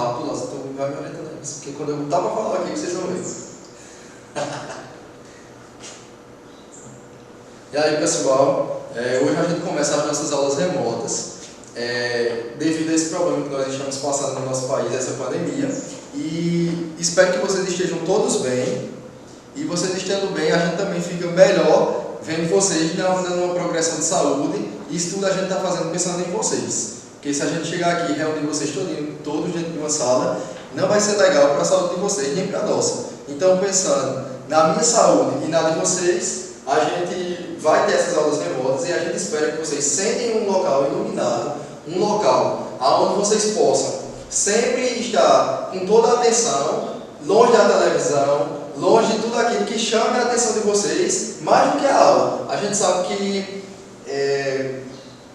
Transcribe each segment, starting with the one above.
rápido, Lázaro, então vai me orientando aí. Porque quando eu botar para falar aqui, vocês vão ver. E aí, pessoal, hoje a gente começa as nossas aulas remotas, devido a esse problema que nós estamos passando no nosso país, essa pandemia, e espero que vocês estejam todos bem, e vocês estando bem, a gente também fica melhor vendo vocês dando uma progressão de saúde, e isso tudo a gente está fazendo pensando em vocês, porque se a gente chegar aqui e reunir vocês todos dentro de uma sala, não vai ser legal para a saúde de vocês, nem para a nossa. Então, pensando na minha saúde e na de vocês, a gente vai ter essas aulas remotas e a gente espera que vocês sentem um local iluminado, um local onde vocês possam sempre estar com toda a atenção, longe da televisão, longe de tudo aquilo que chame a atenção de vocês, mais do que a aula. A gente sabe que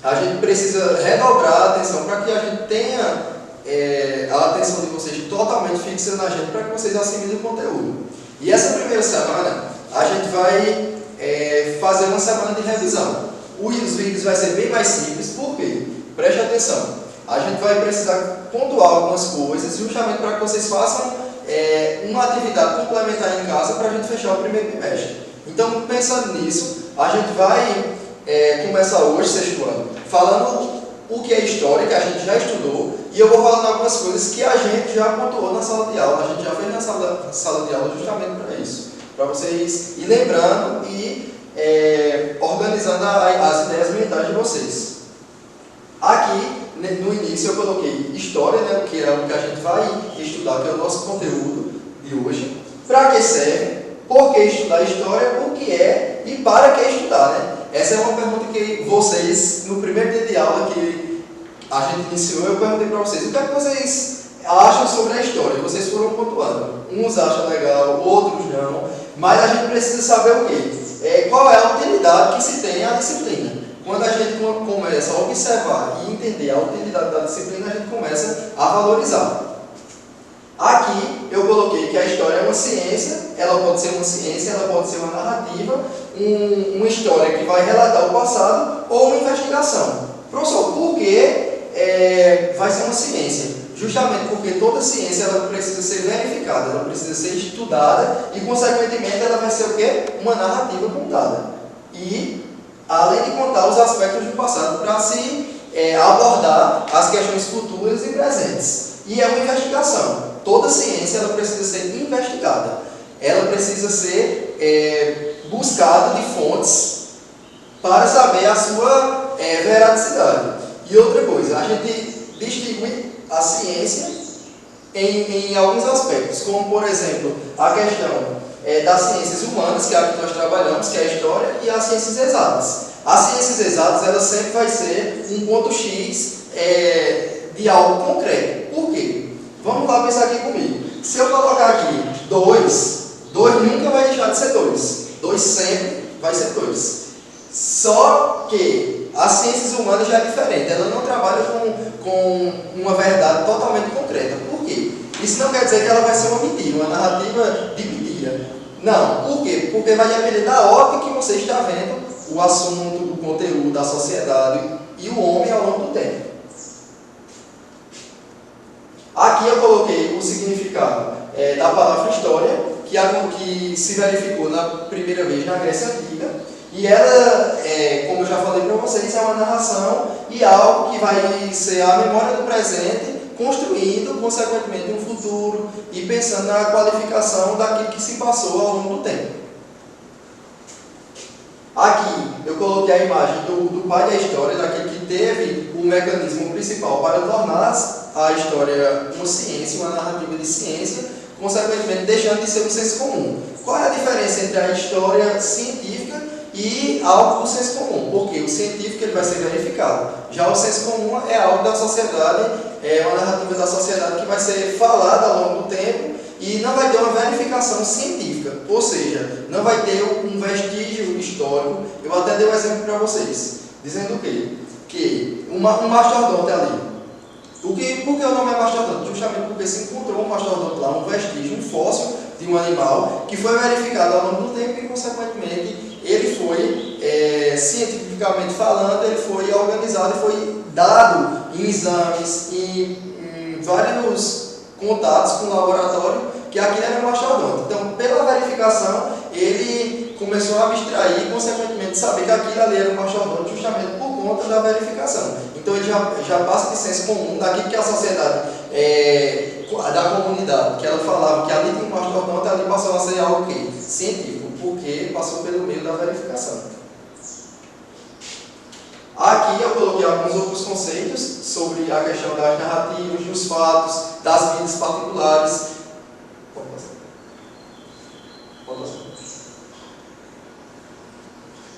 a gente precisa redobrar a atenção para que a gente tenha a atenção de vocês totalmente fixa na gente, para que vocês assimilem o conteúdo. E essa primeira semana, a gente vai fazer uma semana de revisão. Os vídeos vai ser bem mais simples, por quê? Preste atenção. A gente vai precisar pontuar algumas coisas, justamente para que vocês façam uma atividade complementar em casa para a gente fechar o primeiro trimestre. Então, pensando nisso, a gente vai começar hoje, sexto ano, falando o que é história, que a gente já estudou, e eu vou falando algumas coisas que a gente já pontuou na sala de aula, a gente já fez na sala de aula justamente para isso. Para vocês ir lembrando e organizando as ideias mentais de vocês. Aqui, no início, eu coloquei história, né, que é o que a gente vai estudar, que é o nosso conteúdo de hoje. Para que serve? Por que estudar história? O que é e para que estudar, né? Essa é uma pergunta que vocês, no primeiro dia de aula que a gente iniciou, eu perguntei para vocês: o que é que vocês acham sobre a história? Vocês foram pontuando. Uns acham legal, outros não. Mas a gente precisa saber o quê? Qual é a utilidade que se tem à disciplina. Quando a gente começa a observar e entender a utilidade da disciplina, a gente começa a valorizar. Aqui eu coloquei que a história é uma ciência, ela pode ser uma ciência, ela pode ser uma narrativa, uma história que vai relatar o passado ou uma investigação. Professor, por que vai ser uma ciência? Justamente porque toda ciência ela precisa ser verificada, ela precisa ser estudada e, consequentemente, ela vai ser o quê? Uma narrativa contada. E, além de contar os aspectos do passado, para se abordar as questões futuras e presentes. E é uma investigação. Toda ciência ela precisa ser investigada. Ela precisa ser buscada de fontes para saber a sua veradicidade. E outra coisa, a gente distingue a ciência em alguns aspectos, como, por exemplo, a questão das ciências humanas, que é a que nós trabalhamos, que é a história, e as ciências exatas. As ciências exatas, ela sempre vai ser um ponto X de algo concreto. Por quê? Vamos lá pensar aqui comigo. Se eu colocar aqui 2 nunca vai deixar de ser 2. 2 sempre vai ser 2. Só que as ciências humanas já é diferente. Ela não trabalha com uma verdade totalmente concreta. Por quê? Isso não quer dizer que ela vai ser uma mentira, uma narrativa de mentira. Não. Por quê? Porque vai depender da ótica que você está vendo o assunto, o conteúdo da sociedade e o homem ao longo do tempo. Aqui eu coloquei o significado da palavra história, que se verificou na primeira vez na Grécia Antiga, e ela, como eu já falei para vocês, é uma narração e algo que vai ser a memória do presente, construindo, consequentemente, um futuro e pensando na qualificação daquilo que se passou ao longo do tempo. Aqui eu coloquei a imagem do pai da história, daquele que teve o mecanismo principal para tornar a história uma ciência, uma narrativa de ciência, consequentemente deixando de ser um senso comum. Qual é a diferença entre a história científica e algo do senso comum? Porque o científico ele vai ser verificado. Já o senso comum é algo da sociedade, é uma narrativa da sociedade que vai ser falada ao longo do tempo e não vai ter uma verificação científica. Ou seja, não vai ter um vestígio histórico. Eu até dei um exemplo para vocês, dizendo o quê? Que um mastodonte ali. Por que o nome é mastodonte? Justamente porque se encontrou um mastodonte lá, um vestígio, um fóssil de um animal que foi verificado ao longo do tempo e, consequentemente, ele foi, cientificamente falando, ele foi organizado e foi dado em exames, em vários contatos com o laboratório que aquilo era um mastodonte. Então, pela verificação, ele começou a abstrair e, consequentemente, saber que aquilo ali era um mastodonte justamente por conta da verificação. Então, ele já passa de senso comum daquilo que a sociedade, da comunidade, que ela falava que ali tinha um mastodonte, ali passou a ser algo que? Científico, porque passou pelo meio da verificação. Aqui eu coloquei alguns outros conceitos sobre a questão das narrativas, dos fatos, das vidas particulares.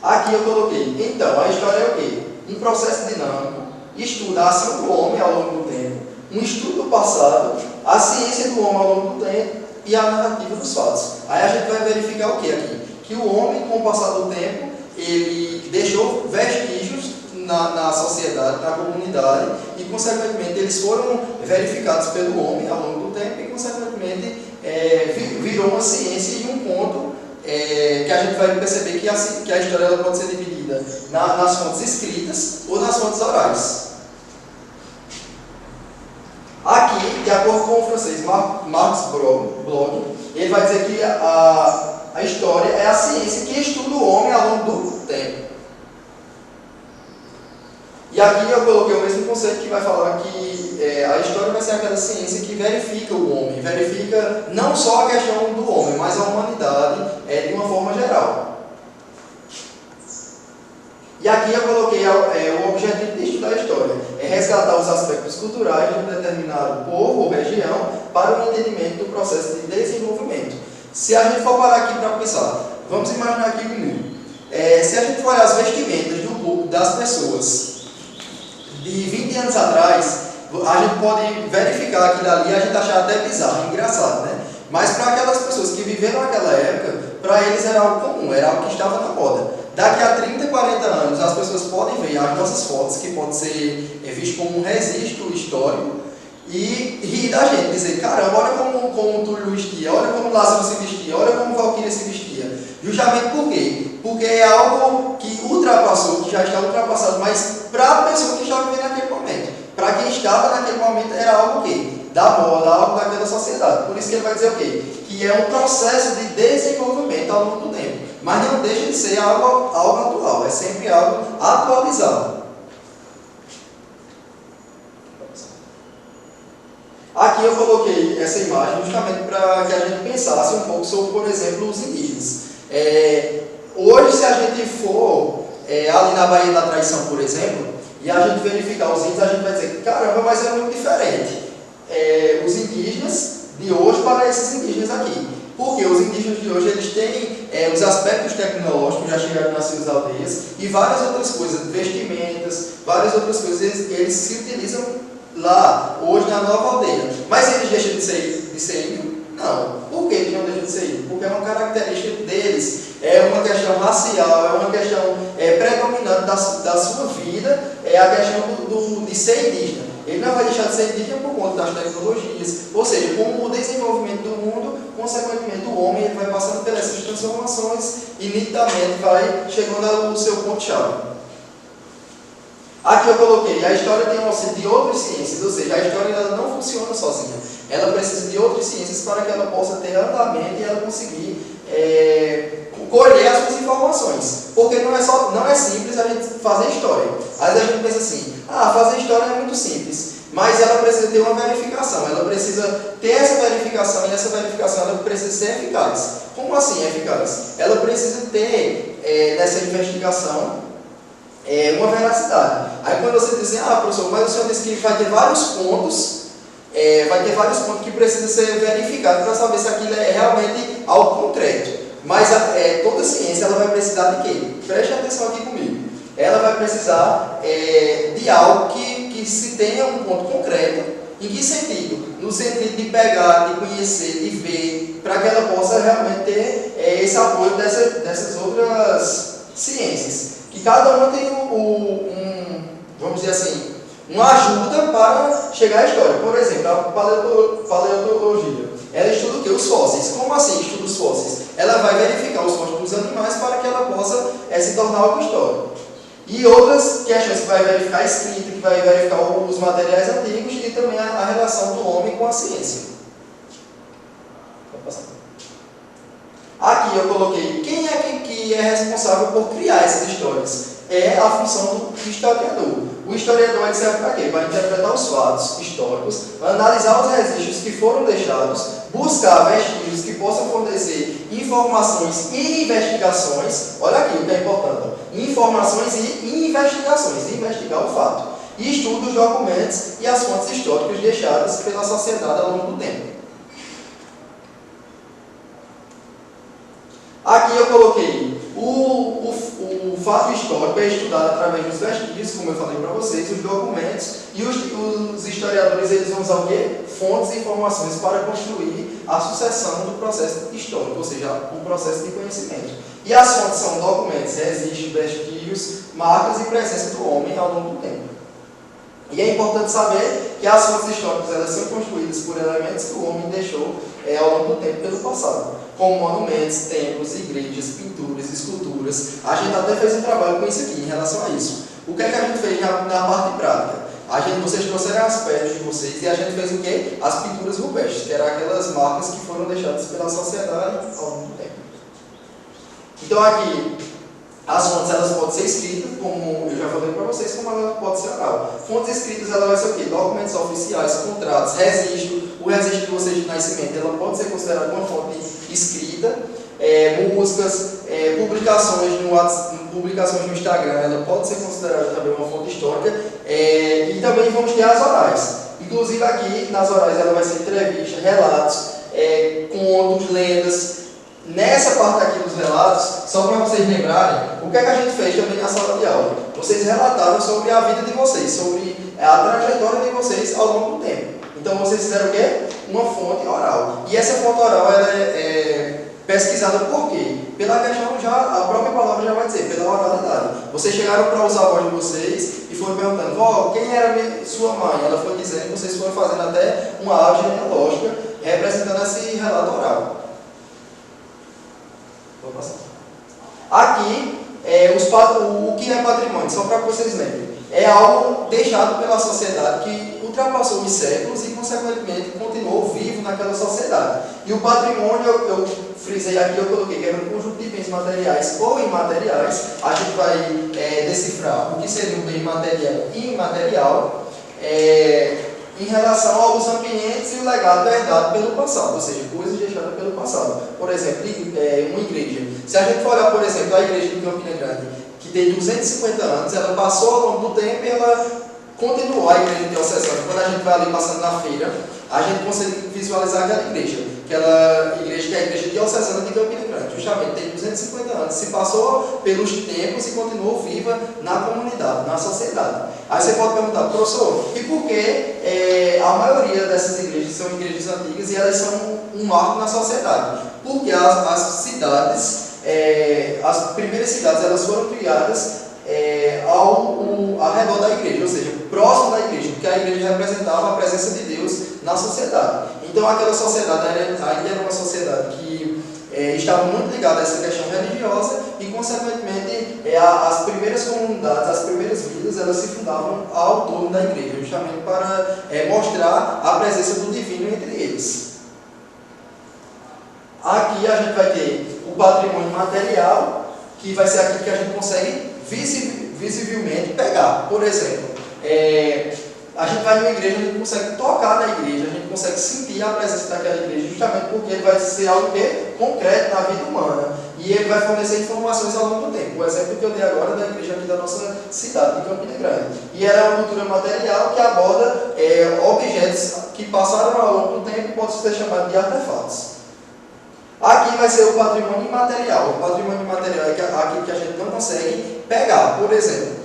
Aqui eu coloquei, então, a história é o quê? Um processo dinâmico, estuda a ação do homem ao longo do tempo, um estudo do passado, a ciência do homem ao longo do tempo e a narrativa dos fatos. Aí a gente vai verificar o que aqui? Que o homem, com o passar do tempo, ele deixou vestígios na sociedade, na comunidade, e, consequentemente, eles foram verificados pelo homem ao longo do tempo e, consequentemente, virou uma ciência e um ponto que a gente vai perceber que a história ela pode ser dividida nas fontes escritas ou nas fontes orais. Aqui, de acordo com o francês Marx Blog, ele vai dizer que a história é a ciência que estuda o homem ao longo do tempo. E aqui eu coloquei o mesmo conceito que vai falar que a história vai ser aquela ciência que verifica o homem, verifica não só a questão do homem, mas a humanidade de uma forma geral. E aqui eu coloquei o objetivo de estudar a história, é resgatar os aspectos culturais de um determinado povo ou região para o entendimento do processo de desenvolvimento. Se a gente for parar aqui para pensar, vamos imaginar aqui comigo, se a gente for olhar as vestimentas das pessoas de 20 anos atrás, a gente pode verificar aquilo ali e a gente achar até bizarro, engraçado, né? Mas para aquelas pessoas que viveram naquela época, para eles era algo comum, era algo que estava na moda. Daqui a 30, 40 anos, as pessoas podem ver as nossas fotos, que pode ser visto como um registro histórico, e rir da gente, dizer, caramba, olha como Túlio vestia, olha como Lázaro se vestia, olha como Valquíria se vestia. Justamente por quê? Porque é algo que ultrapassou, que já está ultrapassado, mas para a pessoa que estava vivendo naquele momento. Para quem estava naquele momento era algo o quê? Da moda, algo daquela sociedade. Por isso que ele vai dizer o quê? Que é um processo de desenvolvimento ao longo do tempo. Mas não deixa de ser algo atual, é sempre algo atualizado. Aqui eu coloquei essa imagem justamente para que a gente pensasse um pouco sobre, por exemplo, os indígenas. Hoje, se a gente for ali na Baía da Traição, por exemplo, e a gente verificar os índios, a gente vai dizer, caramba, mas é muito diferente os indígenas de hoje para esses indígenas aqui. Porque os indígenas de hoje, eles têm os aspectos tecnológicos, já chegaram nas suas aldeias, e várias outras coisas, vestimentas, várias outras coisas, eles se utilizam lá, hoje na nova aldeia. Mas eles deixam de ser índio? Não. Por que eles não deixam de ser índio? Porque é uma característica deles, é uma questão racial, é uma questão predominante da sua vida, é a questão de ser indígena. Ele não vai deixar de ser indígena por conta das tecnologias, ou seja, com o desenvolvimento do mundo, consequentemente o homem ele vai passando pelas essas transformações e nitidamente vai chegando ao seu ponto-chave. Aqui eu coloquei, a história tem um auxílio de outras ciências, ou seja, a história ela não funciona sozinha. Ela precisa de outras ciências para que ela possa ter andamento e ela conseguir colher as suas informações. Porque não é simples a gente fazer história. Às vezes a gente pensa assim, fazer história é muito simples, mas ela precisa ter uma verificação, ela precisa ter essa verificação e essa verificação ela precisa ser eficaz. Como assim eficaz? Ela precisa ter nessa investigação uma veracidade. Aí quando você diz assim, professor, mas o senhor disse que vai ter vários pontos que precisam ser verificados para saber se aquilo é realmente algo concreto. Mas toda ciência ela vai precisar de quê? Preste atenção aqui comigo. Ela vai precisar de algo que se tenha um ponto concreto. Em que sentido? No sentido de pegar, de conhecer, de ver, para que ela possa realmente ter esse apoio dessas outras ciências. Que cada uma tem vamos dizer assim, uma ajuda para chegar à história. Por exemplo, a paleontologia. Ela estuda o quê? Os fósseis. Como assim estuda os fósseis? Ela vai verificar os fósseis dos animais para que ela possa se tornar algo histórico. E outras questões que vai verificar a escrita, que vai verificar os materiais antigos e também a relação do homem com a ciência. Aqui eu coloquei quem é que é responsável por criar essas histórias. É a função do historiador. O historiador ele serve para quê? Para interpretar os fatos históricos, analisar os registros que foram deixados, buscar vestígios que possam fornecer informações e investigações. Olha aqui o que é importante. Informações e investigações. Investigar o fato. E estuda os documentos e as fontes históricas deixadas pela sociedade ao longo do tempo. Aqui eu coloquei o fato histórico é estudado através dos vestígios, como eu falei para vocês, os documentos, e os historiadores eles vão usar o quê? Fontes e informações para construir a sucessão do processo histórico, ou seja, o processo de conhecimento. E as fontes são documentos, registros, vestígios, marcas e presença do homem ao longo do tempo. E é importante saber que as fontes históricas elas são construídas por elementos que o homem deixou ao longo do tempo pelo passado, como monumentos, templos, igrejas, pinturas, esculturas. A gente até fez um trabalho com isso aqui, em relação a isso. O que é que a gente fez na parte prática? Vocês trouxeram as pedras de vocês e a gente fez o quê? As pinturas rupestres, que eram aquelas marcas que foram deixadas pela sociedade ao longo do tempo. Então aqui, as fontes elas podem ser escritas, como eu já falei para vocês, como ela pode ser oral. Fontes escritas ela vai ser o quê? Documentos oficiais, contratos, registro. O registro de vocês de nascimento ela pode ser considerada uma fonte escrita. Músicas, publicações no Instagram, ela pode ser considerada também uma fonte histórica. E também vamos ter as orais. Inclusive aqui, nas orais, ela vai ser entrevista, relatos, contos, lendas. Nessa parte aqui dos relatos, só para vocês lembrarem, o que é que a gente fez também na sala de aula? Vocês relataram sobre a vida de vocês, sobre a trajetória de vocês ao longo do tempo. Então vocês fizeram o quê? Uma fonte oral. E essa fonte oral ela é pesquisada por quê? Pela questão, a própria palavra já vai dizer, pela oralidade. Vocês chegaram para usar a voz de vocês e foram perguntando, vó, quem era sua mãe? Ela foi dizendo e vocês foram fazendo até uma árvore genealógica representando esse relato oral. Vou passar. Aqui, o que é patrimônio? Só para que vocês lembrem. É algo deixado pela sociedade que ultrapassou os séculos e, consequentemente, continuou vivo naquela sociedade. E o patrimônio, eu frisei aqui, eu coloquei que era um conjunto de bens materiais ou imateriais. A gente vai decifrar o que seria um bem material e imaterial em relação aos ambientes e o legado herdado pelo passado, ou seja, coisas deixadas pelo passado. Por exemplo, uma igreja. Se a gente for olhar, por exemplo, a igreja de Campina Grande, que tem 250 anos, ela passou ao longo do tempo e ela continuou a igreja diocesana. Quando a gente vai ali passando na feira, a gente consegue visualizar aquela igreja que é a igreja diocesana de Campina Grande. Justamente tem 250 anos, se passou pelos tempos e continuou viva na comunidade, na sociedade. Aí você pode perguntar, professor, e por que a maioria dessas igrejas são igrejas antigas e elas são um marco na sociedade? Porque as cidades, as primeiras cidades, elas foram criadas ao redor da igreja, ou seja, próximo da igreja, porque a igreja representava a presença de Deus na sociedade. Então aquela sociedade ainda era uma sociedade que estava muito ligada a essa questão religiosa e, consequentemente, as primeiras comunidades, as primeiras vilas, elas se fundavam ao torno da igreja, justamente para mostrar a presença do divino entre eles. Aqui a gente vai ter o patrimônio material, que vai ser aquilo que a gente consegue visivelmente pegar. Por exemplo, a gente vai numa igreja, a gente consegue tocar na igreja, a gente consegue sentir a presença daquela igreja, justamente porque ele vai ser algo concreto na vida humana. E ele vai fornecer informações ao longo do tempo. O exemplo que eu dei agora é da igreja aqui da nossa cidade, de Campina Grande. E ela é uma cultura material que aborda objetos que passaram ao longo do tempo e podem ser chamados de artefatos. Aqui vai ser o patrimônio imaterial. O patrimônio imaterial é aquilo que a gente não consegue pegar. Por exemplo,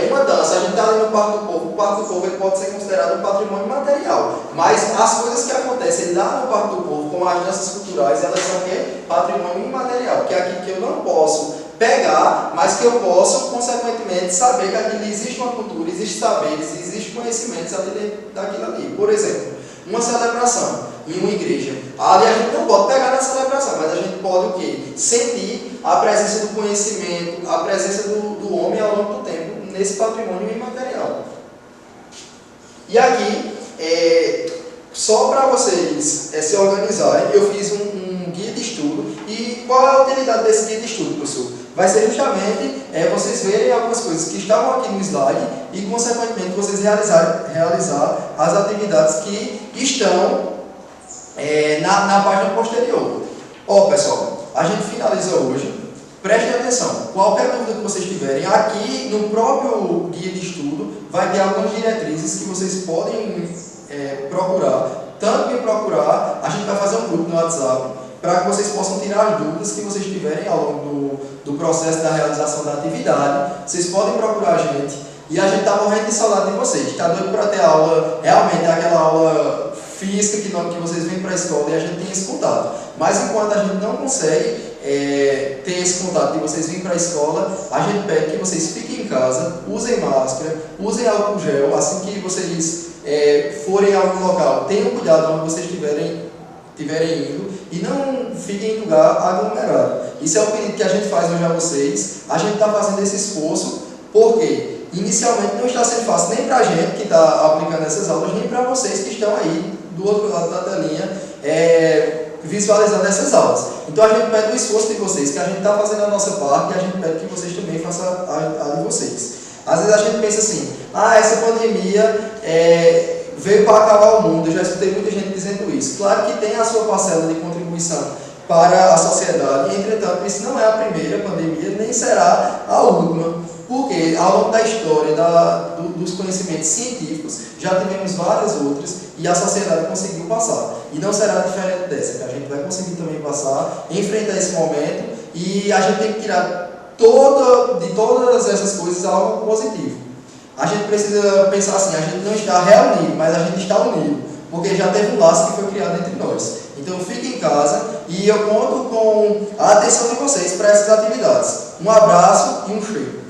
uma dança, a gente está ali no Parque do Povo. O Parque do Povo ele pode ser considerado um patrimônio material. Mas as coisas que acontecem lá no Parque do Povo, como as danças culturais, elas são o quê? Patrimônio imaterial, que é aquilo que eu não posso pegar, mas que eu posso, consequentemente, saber que ali existe uma cultura, existe saberes, existe conhecimentos ali dentro daquilo ali. Por exemplo, uma celebração em uma igreja. Ali a gente não pode pegar na celebração, mas a gente pode o quê? Sentir a presença do conhecimento, a presença do homem ao longo do tempo, nesse patrimônio imaterial. E aqui, só para vocês se organizarem, eu fiz um E qual é a utilidade desse guia de estudo, professor? Vai ser justamente vocês verem algumas coisas que estavam aqui no slide e, consequentemente, vocês realizar as atividades que estão na página posterior. Pessoal, a gente finaliza hoje. Prestem atenção, qualquer dúvida que vocês tiverem, aqui no próprio guia de estudo vai ter algumas diretrizes que vocês podem procurar. Tanto que procurar, a gente vai fazer um grupo no WhatsApp para que vocês possam tirar as dúvidas que vocês tiverem ao longo do processo da realização da atividade. Vocês podem procurar a gente e a gente está morrendo de saudade de vocês. Está doido para ter aula, realmente aquela aula física que vocês vêm para a escola e a gente tem esse contato. Mas enquanto a gente não consegue ter esse contato de vocês virem para a escola, a gente pede que vocês fiquem em casa, usem máscara, usem álcool gel, assim que vocês forem a algum local, tenham cuidado onde vocês estiverem indo e não fiquem em lugar aglomerado. Isso é o pedido que a gente faz hoje a vocês. A gente está fazendo esse esforço porque inicialmente não está sendo fácil nem para a gente que está aplicando essas aulas, nem para vocês que estão aí do outro lado da telinha visualizando essas aulas. Então a gente pede o esforço de vocês, que a gente está fazendo a nossa parte e a gente pede que vocês também façam a de vocês. Às vezes a gente pensa assim, essa pandemia veio para acabar o mundo. Eu já escutei muita gente dizendo isso. Claro que tem a sua parcela de contribuição para a sociedade, entretanto, isso não é a primeira pandemia, nem será a última, porque ao longo da história dos conhecimentos científicos já tivemos várias outras e a sociedade conseguiu passar. E não será diferente dessa, que a gente vai conseguir também passar, enfrentar esse momento e a gente tem que tirar de todas essas coisas algo positivo. A gente precisa pensar assim, a gente não está reunido, mas a gente está unido, porque já teve um laço que foi criado entre nós. Então fiquem em casa e eu conto com a atenção de vocês para essas atividades. Um abraço e um cheiro.